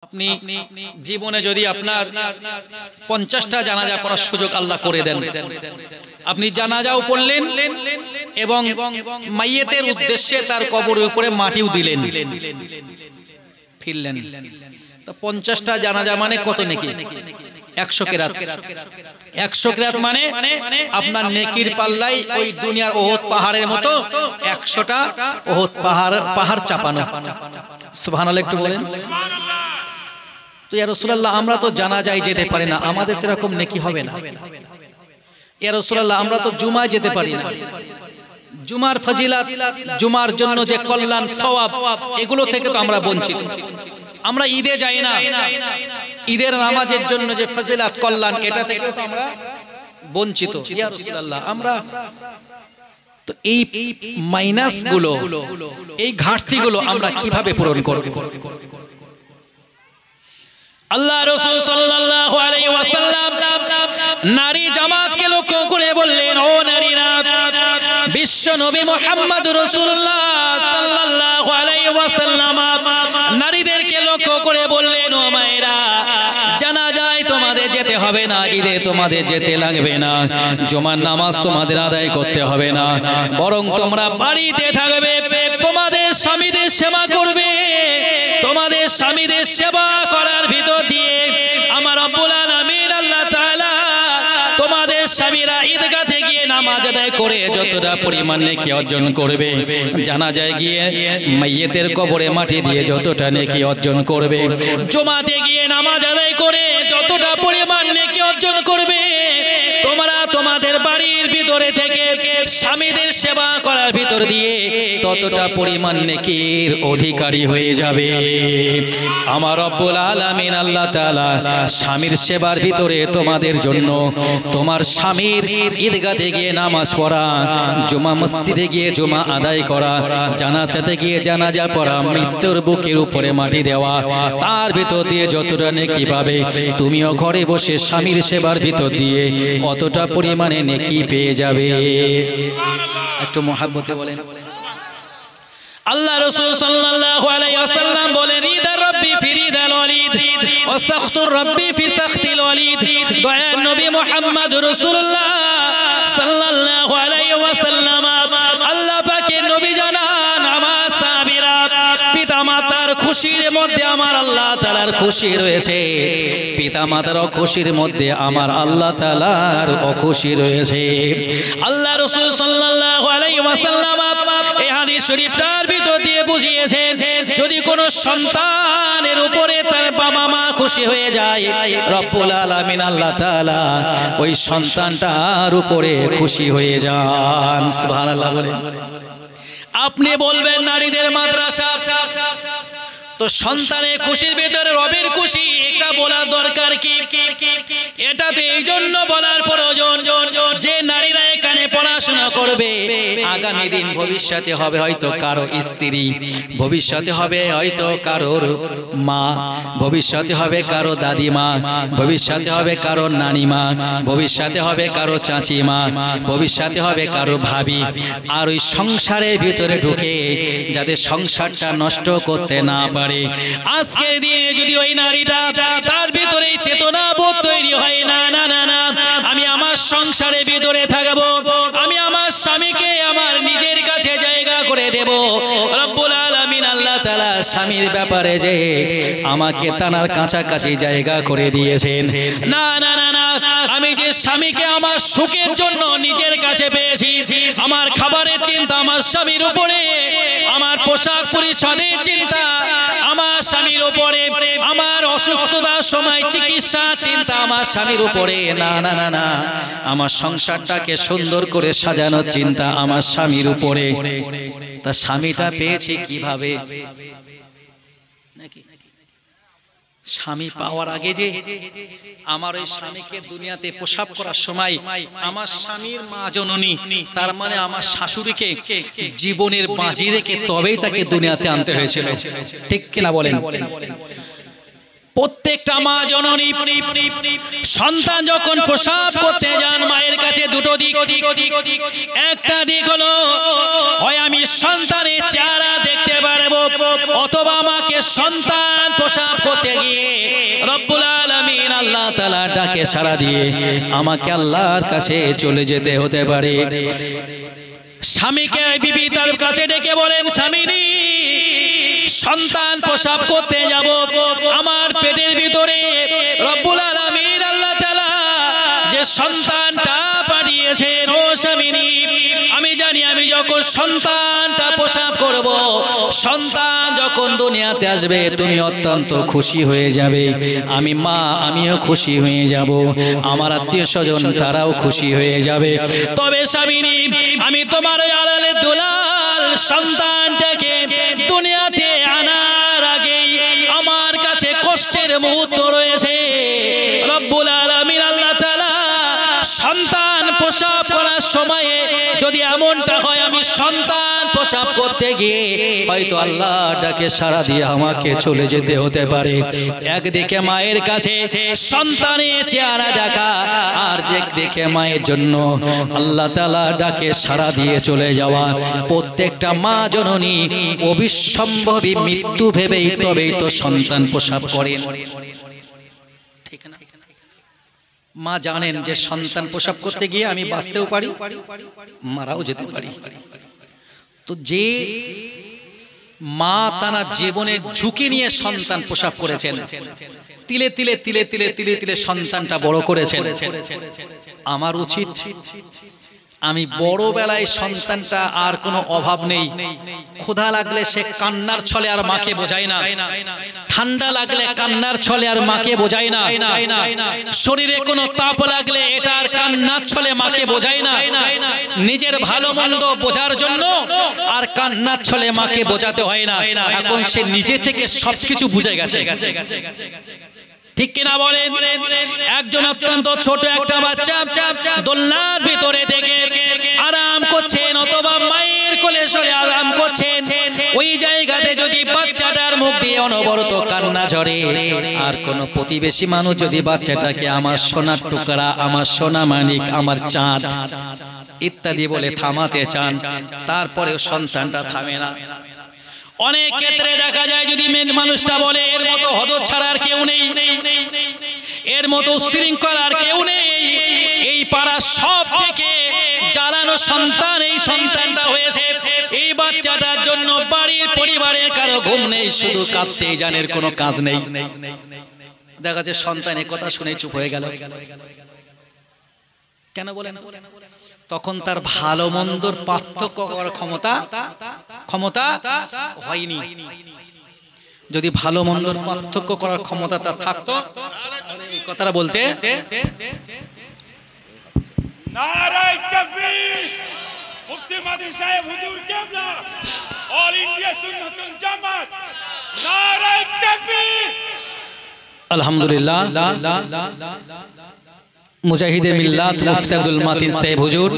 আপনি জীবনে যদি আপনার 50টা জানাজা পড়ার সুযোগ আল্লাহ করে দেন, আপনি জানাজাও পড়লেন এবং মাইয়েতের উদ্দেশ্যে তার কবরের উপরে মাটিও দিলেন, ফিরলেন, তো 50টা জানাজা মানে কত নেকি? 100 কেরাত। 100 কেরাত মানে আপনার নেকির পাল্লায় ওই দুনিয়ার ওহদ পাহাড়ের মতো 100টা ওহদ পাহাড় চাপানো। সুবহানাল্লাহ একটু বলেন। তো ইয়া রাসূলুল্লাহ, আমরা তো জানাজায় যেতে পারি না, আমাদের তো এরকম নেকি হবে না। ইয়া রাসূলুল্লাহ, আমরা তো জুমায় যেতে পারি না, জুমার ফজিলত, জুমার জন্য যে কল্যাণ সওয়াব, এগুলো থেকে তো আমরা বঞ্চিত। আমরা ঈদে যাই না, ঈদের নামাজের জন্য যে ফজিলত কল্যাণ, এটা থেকে তো আমরা বঞ্চিত। ইয়া রাসূলুল্লাহ, আমরা তো এই মাইনাস গুলো, এই ঘাটতিগুলো আমরা কিভাবে পূরণ করব? আল্লাহ রাসূল সাল্লাল্লাহু আলাইহি ওয়াসাল্লাম নারী জামাতকে লক্ষ্য করে বললেন, ও নারীরা, বিশ্ব নবী মুহাম্মদ রাসূলুল্লাহ সাল্লাল্লাহু আলাইহি ওয়াসাল্লাম নারীদেরকে লক্ষ্য করে বললেন, ও মায়েরা, জানাজায় তোমাদের যেতে হবে না, ঈদে তোমাদের যেতে লাগবে না, জুমার নামাজ তোমাদের আদায় করতে হবে না, বরং তোমরা বাড়িতে থাকবে, তোমাদের স্বামীদের সেবা করবে। তোমাদের স্বামীদের সেবা করার ভিতর দিয়ে আমার রব্বুল আলামিন আল্লাহ তাআলা তোমাদের স্বামীরা ঈদগাহে গিয়ে নামাজ আদায় করে যতটা পরিমাণ নেকি অর্জন করবে, জানাজায় গিয়ে মাইয়েতের কবরে মাটি দিয়ে যতটা নেকি অর্জন করবে, জুমাতে গিয়ে নামাজ আদায় করে যতটা পরিমাণ নেকি অর্জন করবে, তোমরা তোমাদের বাড়ির ভিতরে থেকে স্বামীদের সেবা করার ভিতর দিয়ে ততটা পরিমাণ নেকির অধিকারী হয়ে যাবে। আমার রব্বুল আলামিন আল্লাহ তাআলা স্বামীর সেবার ভিতরে তোমাদের জন্য তোমার স্বামীর ঈদগাহে গিয়ে নামাজ পড়া, জুমা মসজিদে গিয়ে জুমা আদায় করা, জানাজাতে গিয়ে জানাজা পড়া, মৃত্যুর বুকের উপরে মাটি দেওয়া, তার ভিতর দিয়ে যতটা নেকি পাবে, তুমিও ঘরে বসে স্বামীর সেবার ভিতর দিয়ে অতটা পরিমাণে নেকি পেয়ে যাবে। একটু মুহাব্বতে বলেন। আল্লাহ রাসূল সাল্লাল্লাহু আলাইহি ওয়াসাল্লাম বলেন, রিদার রব্বি ফি রিদাল ওয়ালিদ ওয়া সাখতুর রব্বি ফি সাখতিল ওয়ালিদ। দয়ার নবী মুহাম্মদ রাসূলুল্লাহ সাল্লাল্লাহু আলাইহি ওয়াসাল্লাম আল্লাহ পাকের নবী জানান, আমার সাহাবীরা, পিতামাতার খুশির মধ্যে আমার আল্লাহ তাআলার খুশি রয়েছে, পিতামাতার খুশির মধ্যে আমার আল্লাহ তাআলার অখুশি রয়েছে। আল্লাহ রাসূল সাল্লাল্লাহু আলাইহি ওয়াসাল্লাম এই হাদিস শরীফটার ভিতর দিয়ে বুঝিয়েছেন, যদি কোনো সন্তানের উপরে তার বাবা মা খুশি হয়ে যায়, রব্বুল আলামিন আল্লাহ তাআলা ওই সন্তানটার উপরে খুশি হয়ে যান। সুবহানাল্লাহ বলেন। আপনি বলবেন নারীদের মাদ্রাসা, তো সন্তানের খুশির ভিতরে রবের খুশি, এটা বলার দরকার কি? এটাতে এই জন্য বলার প্রয়োজন যে নারীরা এখানে পড়াশোনা করবে, আগামী দিন ভবিষ্যতে হবে হয়তো কারো স্ত্রী, ভবিষ্যতে হবে হয়তো কারোর মা, ভবিষ্যতে হবে কারো দাদিমা, ভবিষ্যতে হবে কারো নানিমা, ভবিষ্যতে হবে কারো চাচিমা, ভবিষ্যতে হবে কারো ভাবি। আর ওই সংসারের ভিতরে ঢুকে যাতে সংসারটা নষ্ট করতে না পারে, আজকের দিনে যদি ওই নারীটা তার ভিতরে চেতনা বোধ তৈরি হয়, না না না না, আমি আমার সংসারের ভিতরে থাকবো, আমি আমার স্বামীকে আমার নিজের কাছে জায়গা করে দেব, রব্বুল আলামিন আল্লাহ তাআলা স্বামীর ব্যাপারে যে আমাকে তানার কাছাকাছি জায়গা করে দিয়েছেন, না না না না, আমি যে স্বামীকে আমার সুখের জন্য নিজের কাছে পেয়েছি, আমার খাবারের চিন্তা আমার স্বামীর উপরে, আমার পোশাক পরিচ্ছদের চিন্তা আমার স্বামীর উপরে, আমার অসুস্থতার সময় চিকিৎসা চিন্তা আমার স্বামীর উপরে, না না না না, আমার সংসারটাকে সুন্দর করে সাজানোর চিন্তা আমার স্বামীর উপরে। তা স্বামীটা পেয়েছি কিভাবে? নাকি স্বামী পাওয়ার আগে যে আমার ওই স্বামীকে দুনিয়াতে প্রসব করার সময় আমার স্বামীর মা জননী, তার মানে আমার শাশুড়িকে জীবনের বাজি রেখে তবেই তাকে দুনিয়াতে আনতে হয়েছিল, ঠিক কিনা বলেন? প্রত্যেকটা প্রত্যেকটা মা জননী সন্তান যখন প্রসব করতে যান মায়ের কাছে দুটো দিক, একটা দিক হলো হয় আমি সন্তানের চেহারা দেখতে পারবো, অথবা আমাকে সন্তান প্রসব করতে গিয়ে রব্বুল আলামিন আল্লাহ তাআলা ডাকে সাড়া দিয়ে আমাকে আল্লাহর কাছে চলে যেতে হতে পারে। স্বামীকে বিবি তার কাছে ডেকে বলেন, স্বামীনি সন্তান প্রসব করতে যাব, আমার পেটের ভিতরে রব্বুল আলামিন আল্লাহ তাআলা যে সন্তানটা পাঠিয়েছেন, ও স্বামীনি আমি জানি আমি যখন সন্তানটা প্রসব করব, সন্তান যখন দুনিয়াতে আসবে তুমি অত্যন্ত খুশি হয়ে যাবে, আমি মা আমিও খুশি হয়ে যাব, আমার আত্মীয় স্বজন তারাও খুশি হয়ে যাবে। তবে স্বামীনি আমি তোমার আলালে দুলাল সন্তানটাকে দুনিয়াতে আনার আগেই আমার কাছে কষ্টের মুহূর্ত রয়েছে। রব্বুল আলামিন আল্লাহ তাআলা সন্তান প্রসব করার সময়ে যদি এমনটা হয় আমি সন্তান প্রসব করতে গিয়ে হয়তো আল্লাহ ডাকে সাড়া দিয়ে আমাকে চলে যেতে হতে পারে। একদিকে মায়ের কাছে সন্তানের চেহারা দেখা, আর দেখে মায়ের জন্য আল্লাহ তাআলা ডাকে সাড়া দিয়ে চলে যাওয়া। প্রত্যেকটা মা জননী অবিসম্ভাবী মৃত্যু ভেবেই তবেই তো সন্তান প্রসব করেন, ঠিক না? মা জানেন যে সন্তান প্রসব করতে গিয়ে আমি বাঁচতেও পারি মারাও যেতে পারি। তো যে মা তারা জীবনের ঝুঁকি নিয়ে সন্তান প্রসব করেছেন, তিলে তিলে তিলে তিলে তিলে তিলে সন্তানটা বড় করেছেন, আমার উচিত আমি বড় বেলায় সন্তানটা আর কোনো অভাব নেই, ক্ষুধা লাগলে সে কান্নার ছলে আর মাকে বোঝায় না, ঠান্ডা লাগলে কান্নার ছলে আর মাকে বোঝায় না, শরীরে কোনো তাপ লাগলে এটা আর কান্নার ছলে মাকে বোঝায় না, নিজের ভালো মন্দ বোঝার জন্য আর কান্নার ছলে মাকে বোঝাতে হয় না, এখন সে নিজে থেকে সবকিছু বুঝে গেছে, ঠিক কিনা বলেন? একজন অত্যন্ত ছোট একটা বাচ্চা দোলনার ভিতরে থেকে আরাম করছেন, অথবা মায়ের কোলে সরে আরাম করছেন, ওই জায়গাতে যদি বাচ্চাটার মুখ দিয়ে অনবরত কান্না ঝরে, আর কোন প্রতিবেশী মানুষ যদি বাচ্চাটাকে আমার সোনার টুকরা, আমার সোনা মানিক, আমার চাঁদ ইত্যাদি বলে থামাতে চান, তারপরেও সন্তানটা থামে না। অনেক ক্ষেত্রে দেখা যায় যদি মেন মানুষটা বলে এর মতো হদর ছাড়ার কেউ নেই, এর মতো উচ্ছৃঙ্খল আর কেউ নেই, এই পাড়ার সব থেকে জ্বালানো সন্তান এই সন্তানটা হয়েছে, এই বাচ্চাটার জন্য বাড়ির পরিবারের কারো ঘুম নেই, শুধু কাঁদতেই জানের কোনো কাজ নেই। দেখা যায় সন্তানের কথা শুনে চুপ হয়ে গেল, কেন বলেন? তখন তার ভালো মন্দর পার্থক্য করার ক্ষমতা হয়নি। যদি ভালো মন্দর পার্থক্য করার ক্ষমতা তার থাকতো, এই কথাটা বলতে নারায়ে তাকবীর, মুফতি মাদনী সাহেব হুজুর কেবলা, অল ইন্ডিয়া সুন্নাতুল জামাত, নারায়ে তাকবীর। আলহামদুলিল্লাহ, মুজাহিদে মিল্লাত মুফতি আব্দুল মাতিন সাহেব হুজুর